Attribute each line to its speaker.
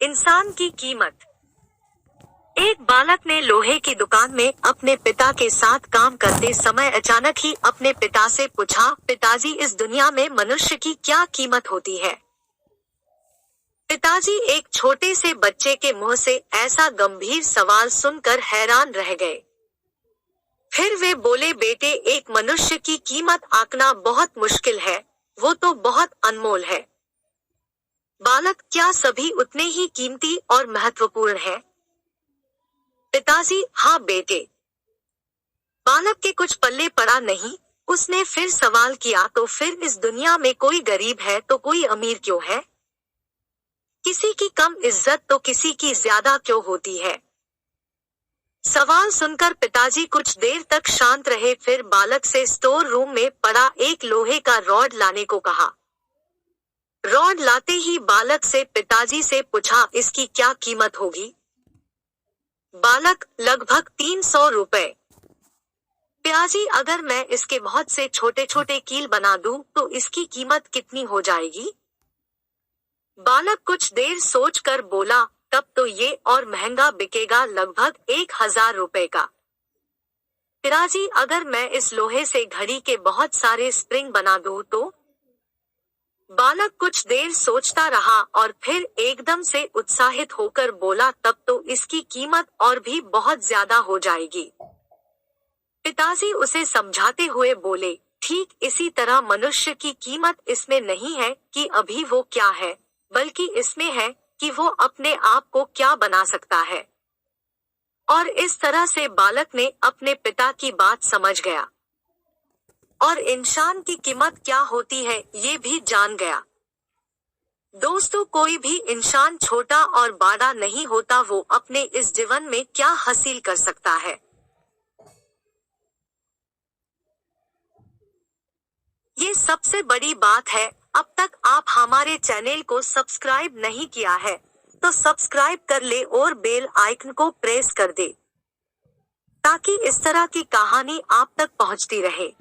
Speaker 1: इंसान की कीमत। एक बालक ने लोहे की दुकान में अपने पिता के साथ काम करते समय अचानक ही अपने पिता से पूछा, पिताजी, इस दुनिया में मनुष्य की क्या कीमत होती है? पिताजी एक छोटे से बच्चे के मुंह से ऐसा गंभीर सवाल सुनकर हैरान रह गए। फिर वे बोले, बेटे, एक मनुष्य की कीमत आंकना बहुत मुश्किल है, वो तो बहुत अनमोल है। बालक, क्या सभी उतने ही कीमती और महत्वपूर्ण हैं? पिताजी, हाँ बेटे। बालक के कुछ पल्ले पड़ा नहीं। उसने फिर सवाल किया, तो फिर इस दुनिया में कोई गरीब है तो कोई अमीर क्यों है? किसी की कम इज्जत तो किसी की ज्यादा क्यों होती है? सवाल सुनकर पिताजी कुछ देर तक शांत रहे, फिर बालक से स्टोर रूम में पड़ा एक लोहे का रॉड लाने को कहा। रॉड लाते ही बालक से पिताजी से पूछा, इसकी क्या कीमत होगी? बालक, लगभग 300 रुपए। पिताजी, अगर मैं इसके बहुत से छोटे छोटे कील बना दूं तो इसकी कीमत कितनी हो जाएगी? बालक कुछ देर सोचकर बोला, तब तो ये और महंगा बिकेगा, लगभग 1000 रुपए का। पिताजी, अगर मैं इस लोहे से घड़ी के बहुत सारे स्प्रिंग बना दूं तो? बालक कुछ देर सोचता रहा और फिर एकदम से उत्साहित होकर बोला, तब तो इसकी कीमत और भी बहुत ज्यादा हो जाएगी। पिताजी उसे समझाते हुए बोले, ठीक इसी तरह मनुष्य की कीमत इसमें नहीं है कि अभी वो क्या है, बल्कि इसमें है कि वो अपने आप को क्या बना सकता है। और इस तरह से बालक ने अपने पिता की बात समझ गया और इंसान की कीमत क्या होती है ये भी जान गया। दोस्तों, कोई भी इंसान छोटा और बड़ा नहीं होता, वो अपने इस जीवन में क्या हासिल कर सकता है। ये सबसे बड़ी बात है। अब तक आप हमारे चैनल को सब्सक्राइब नहीं किया है तो सब्सक्राइब कर ले और बेल आइकन को प्रेस कर दे ताकि इस तरह की कहानी आप तक पहुंचती रहे।